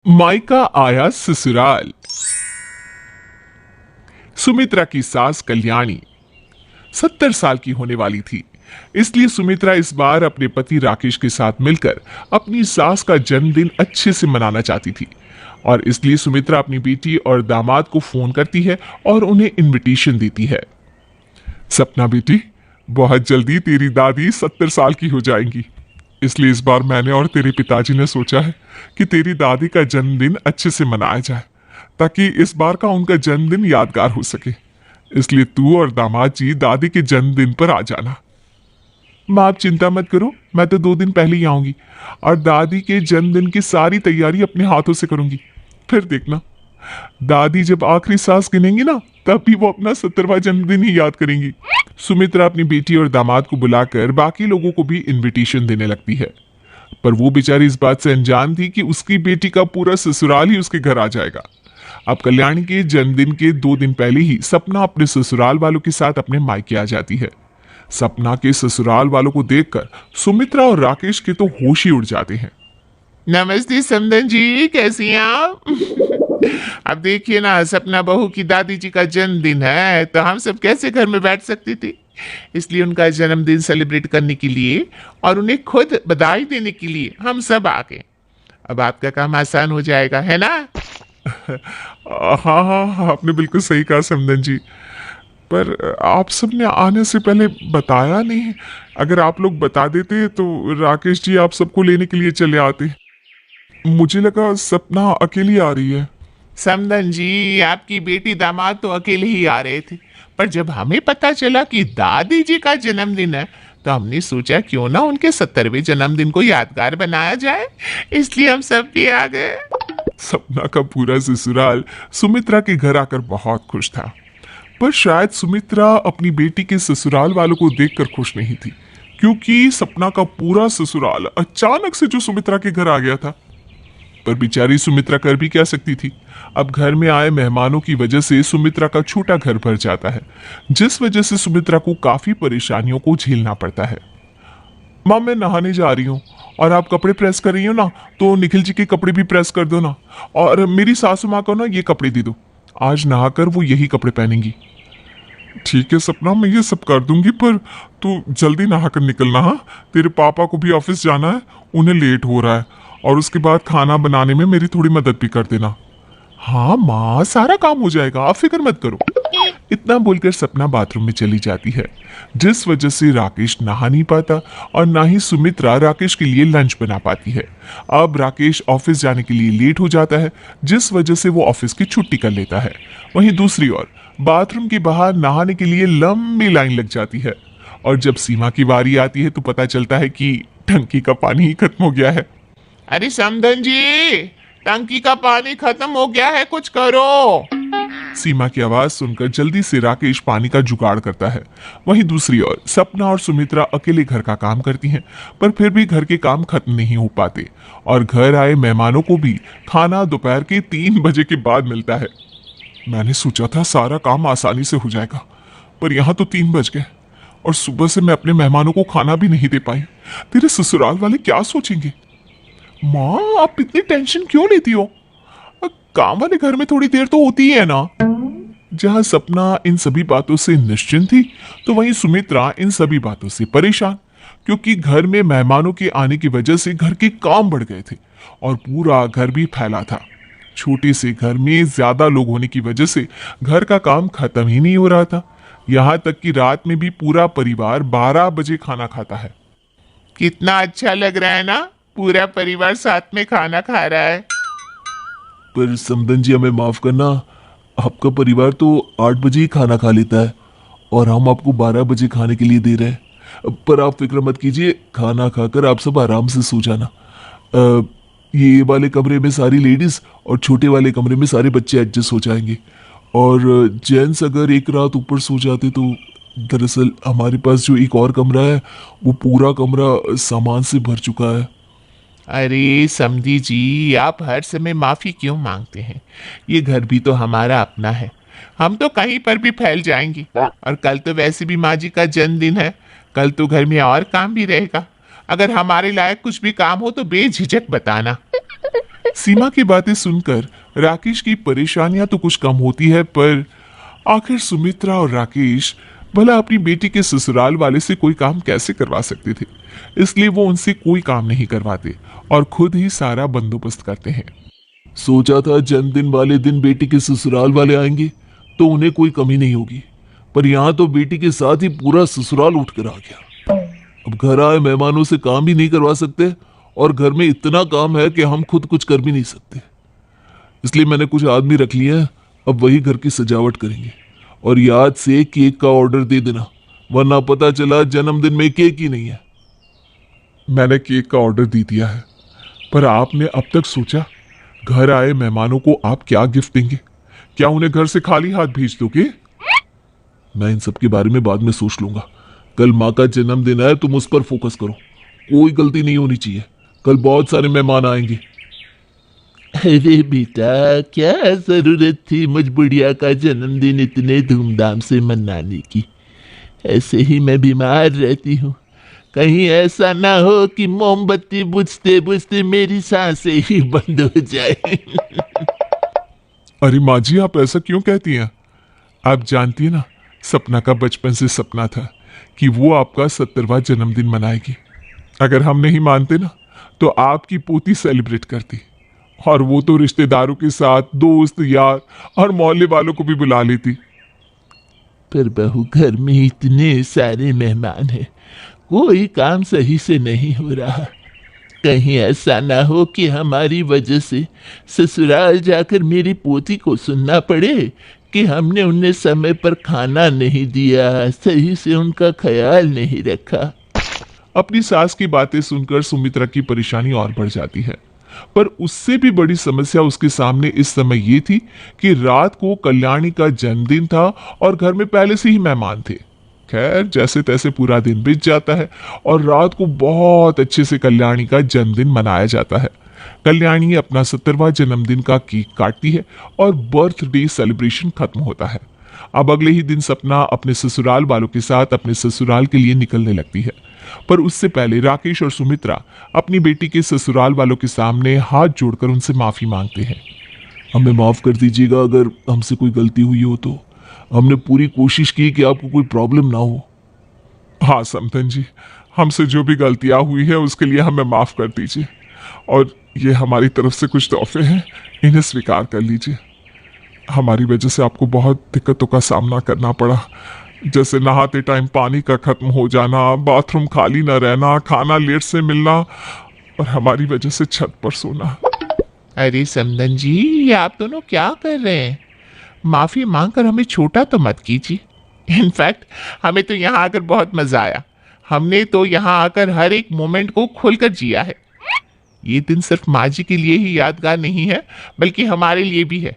मायका आया ससुराल। सुमित्रा की सास कल्याणी 70 साल की होने वाली थी, इसलिए सुमित्रा इस बार अपने पति राकेश के साथ मिलकर अपनी सास का जन्मदिन अच्छे से मनाना चाहती थी। और इसलिए सुमित्रा अपनी बेटी और दामाद को फोन करती है और उन्हें इनविटेशन देती है। सपना बेटी, बहुत जल्दी तेरी दादी 70 साल की हो जाएंगी, इसलिए इस बार मैंने और तेरे पिताजी ने सोचा है कि तेरी दादी का जन्मदिन अच्छे से मनाया जाए, ताकि इस बार का उनका जन्मदिन यादगार हो सके। इसलिए तू और दामाद जी दादी के जन्मदिन पर आ जाना। माँ, आप चिंता मत करो, मैं तो 2 दिन पहले ही आऊंगी और दादी के जन्मदिन की सारी तैयारी अपने हाथों से करूंगी। फिर देखना, दादी जब आखिरी सांस गिनेंगी ना, तब भी वो अपना 70वां जन्मदिन ही याद करेंगी। सुमित्रा अपनी बेटी और दामाद को बुलाकर बाकी लोगों को भी इनविटेशन देने लगती है, पर वो बेचारी इस बात से अनजान थी कि उसकी बेटी का पूरा ससुराल ही उसके घर आ जाएगा। अब कल्याणी के जन्मदिन के 2 दिन पहले ही सपना अपने ससुराल वालों के साथ अपने मायके आ जाती है। सपना के ससुराल वालों को देखकर सुमित्रा और राकेश के तो होश ही उड़ जाते हैं। नमस्ते समदन जी, कैसी हैं आप? अब देखिए ना, सपना बहू की दादी जी का जन्मदिन है, तो हम सब कैसे घर में बैठ सकती थी। इसलिए उनका जन्मदिन सेलिब्रेट करने के लिए और उन्हें खुद बधाई देने के लिए हम सब आ गए। अब आपका काम आसान हो जाएगा, है ना? हाँ हाँ, आपने बिल्कुल सही कहा समदन जी, पर आप सबने आने से पहले बताया नहीं। अगर आप लोग बता देते तो राकेश जी आप सबको लेने के लिए चले आते। मुझे लगा सपना अकेली आ रही है। समदन जी, आपकी बेटी दामाद तो अकेले ही आ रहे थे, पर जब हमें पता चला कि दादी जी का जन्मदिन है, तो हमने सोचा क्यों ना उनके 70वें जन्मदिन को यादगार बनाया जाए, इसलिए हम सब भी आ गए। सपना का पूरा ससुराल सुमित्रा के घर आकर बहुत खुश था, पर शायद सुमित्रा अपनी बेटी के ससुराल वालों को देखकर खुश नहीं थी, क्योंकि सपना का पूरा ससुराल अचानक से जो सुमित्रा के घर आ गया था। पर बेचारी सुमित्रा कर भी क्या सकती थी। अब घर में आए मेहमानों की वजह से सुमित्रा का छोटा घर भर जाता है, जिस वजह से सुमित्रा को काफी परेशानियों को झेलना पड़ता है। माँ, मैं नहाने जा रही हूँ और आप कपड़े प्रेस कर रही हो ना, तो निखिल जी के कपड़े भी प्रेस कर दो ना, और मेरी सासू माँ को ना ये कपड़े दे दो, आज नहाकर वो यही कपड़े पहनेंगी। ठीक है सपना, मैं ये सब कर दूंगी, पर तू जल्दी नहाकर निकलना। हाँ, तेरे पापा को भी ऑफिस जाना है, उन्हें लेट हो रहा है, और उसके बाद खाना बनाने में मेरी थोड़ी मदद भी कर देना। हाँ माँ, सारा काम हो जाएगा, आप फिक्र मत करो। इतना बोलकर सपना बाथरूम में चली जाती है, जिस वजह से राकेश नहा नहीं पाता और ना ही सुमित्रा राकेश के लिए लंच बना पाती है। अब राकेश ऑफिस जाने के लिए लेट हो जाता है, जिस वजह से वो ऑफिस की छुट्टी कर लेता है। वहीं दूसरी ओर बाथरूम के बाहर नहाने के लिए लंबी लाइन लग जाती है, और जब सीमा की बारी आती है तो पता चलता है कि टंकी का पानी ही खत्म हो गया है। अरे समदन जी, टंकी का पानी खत्म हो गया है, कुछ करो। सीमा की आवाज सुनकर जल्दी से राकेश पानी का जुगाड़ करता है। वहीं दूसरी ओर सपना और सुमित्रा अकेले घर का काम करती हैं, पर फिर भी घर के काम खत्म नहीं हो पाते और घर आए मेहमानों को भी खाना दोपहर के 3 बजे के बाद मिलता है। मैंने सोचा था सारा काम आसानी से हो जाएगा, पर यहाँ तो 3 बज गए और सुबह से मैं अपने मेहमानों को खाना भी नहीं दे पाई। तेरे ससुराल वाले क्या सोचेंगे? माँ, आप इतनी टेंशन क्यों लेती हो? काम वाले घर में थोड़ी देर तो होती ही है ना। जहां सपना इन सभी बातों से निश्चिंत थी, तो वहीं सुमित्रा इन सभी बातों से परेशान, क्योंकि घर में मेहमानों के आने की वजह से घर के काम बढ़ गए थे और पूरा घर भी फैला था। छोटे से घर में ज्यादा लोग होने की वजह से घर का काम खत्म ही नहीं हो रहा था। यहाँ तक कि रात में भी पूरा परिवार 12 बजे खाना खाता है। कितना अच्छा लग रहा है ना, पूरा परिवार साथ में खाना खा रहा है। पर समदन जी, हमें माफ करना, आपका परिवार तो 8 बजे ही खाना खा लेता है और हम आपको 12 बजे खाने के लिए दे रहे हैं। पर आप फिक्र मत कीजिए, खाना खाकर आप सब आराम से सो जाना। ये वाले कमरे में सारी लेडीज और छोटे वाले कमरे में सारे बच्चे एडजस्ट हो जाएंगे, और जेंट्स अगर एक रात ऊपर सो जाते तो दरअसल हमारे पास जो एक और कमरा है वो पूरा कमरा सामान से भर चुका है। अरे समधी जी, आप हर समय माफी क्यों मांगते हैं? ये घर भी तो हमारा अपना है, हम तो कहीं पर भी फैल जाएंगे। और कल तो वैसे भी माँ जी का जन्मदिन है, कल तो घर में और काम भी रहेगा। अगर हमारे लायक कुछ भी काम हो तो बेझिझक बताना। सीमा की बातें सुनकर राकेश की परेशानियां तो कुछ कम होती है, पर आखिर सुमित्रा और राकेश भला अपनी बेटी के ससुराल वाले से कोई काम कैसे करवा सकते थे। इसलिए वो उनसे कोई काम नहीं करवाते और खुद ही सारा बंदोबस्त करते हैं। सोचा था जन्मदिन वाले दिन बेटी के ससुराल वाले आएंगे तो उन्हें कोई कमी नहीं होगी, पर यहाँ तो बेटी के साथ ही पूरा ससुराल उठकर आ गया। अब घर आए मेहमानों से काम भी नहीं करवा सकते और घर में इतना काम है कि हम खुद कुछ कर भी नहीं सकते। इसलिए मैंने कुछ आदमी रख लिए हैं, अब वही घर की सजावट करेंगे। और याद से केक का ऑर्डर दे देना, वरना पता चला जन्मदिन में केक ही नहीं है। मैंने केक का ऑर्डर दे दिया है, पर आपने अब तक सोचा घर आए मेहमानों को आप क्या गिफ्ट देंगे? क्या उन्हें घर से खाली हाथ भेज दोगे? मैं इन सब के बारे में बाद में सोच लूंगा। कल माँ का जन्मदिन है, तुम उस पर फोकस करो। कोई गलती नहीं होनी चाहिए। कल बहुत सारे मेहमान आएंगे। अरे बेटा, क्या जरूरत थी मुझ बुढ़िया का जन्मदिन इतने धूमधाम से मनाने की। ऐसे ही मैं बीमार रहती हूँ। कहीं ऐसा ना हो कि मोमबत्ती बुझते बुझते मेरी सांसें ही बंद हो जाए। अरे माँ जी, आप ऐसा क्यों कहती हैं? आप जानती है ना, सपना का बचपन से सपना था कि वो आपका 70वां जन्मदिन मनाएगी। अगर हम नहीं मानते ना तो आपकी पोती सेलिब्रेट करती, और वो तो रिश्तेदारों के साथ दोस्त यार और मोहल्ले वालों को भी बुला लेती। पर बहू, घर में इतने सारे मेहमान हैं, कोई काम सही से नहीं हो रहा। कहीं ऐसा ना हो कि हमारी वजह से ससुराल जाकर मेरी पोती को सुनना पड़े कि हमने उन्हें समय पर खाना नहीं दिया, सही से उनका ख्याल नहीं रखा। अपनी सास की बातें सुनकर सुमित्रा की परेशानी और बढ़ जाती है, पर उससे भी बड़ी समस्या उसके सामने इस समय ये थी कि रात को कल्याणी का जन्मदिन था और घर में पहले से ही मेहमान थे। खैर, जैसे तैसे पूरा दिन बीत जाता है और रात को बहुत अच्छे से कल्याणी का जन्मदिन मनाया जाता है। कल्याणी अपना 70वां जन्मदिन का केक काटती है और बर्थडे सेलिब्रेशन खत्म होता है। अब अगले ही दिन सपना अपने ससुराल वालों के साथ अपने ससुराल के लिए निकलने लगती है, पर उससे पहले राकेश और सुमित्रा अपनी बेटी के ससुराल वालों के सामने हाथ जोड़कर उनसे माफी मांगते हैं। हमें माफ कर दीजिएगा अगर हमसे कोई गलती हुई हो तो। हमने पूरी कोशिश की कि आपको कोई प्रॉब्लम ना हो। हाँ समधन जी, हमसे जो भी गलतियां हुई है उसके लिए हमें माफ कर दीजिए, और ये हमारी तरफ से कुछ तोहफे हैं, इन्हें स्वीकार कर लीजिए। हमारी वजह से आपको बहुत दिक्कतों का सामना करना पड़ा, जैसे नहाते टाइम पानी का खत्म हो जाना, बाथरूम खाली न रहना, खाना लेट से मिलना और हमारी वजह से छत पर सोना। अरे समदन जी, ये आप दोनों क्या कर रहे हैं? माफी मांगकर हमें छोटा तो मत कीजिए। इनफैक्ट हमें तो यहाँ आकर बहुत मजा आया। हमने तो यहाँ आकर हर एक मोमेंट को खोलकर जिया है। ये दिन सिर्फ माँ जी के लिए ही यादगार नहीं है, बल्कि हमारे लिए भी है।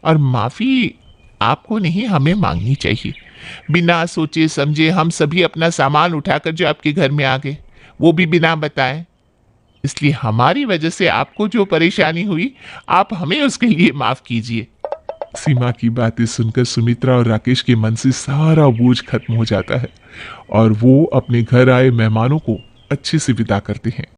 और माफी आपको नहीं, हमें मांगनी चाहिए। बिना सोचे समझे हम सभी अपना सामान उठाकर जो आपके घर में आ गए, वो भी बिना बताए। इसलिए हमारी वजह से आपको जो परेशानी हुई, आप हमें उसके लिए माफ कीजिए। सीमा की बातें सुनकर सुमित्रा और राकेश के मन से सारा बोझ खत्म हो जाता है और वो अपने घर आए मेहमानों को अच्छे से विदा करते हैं।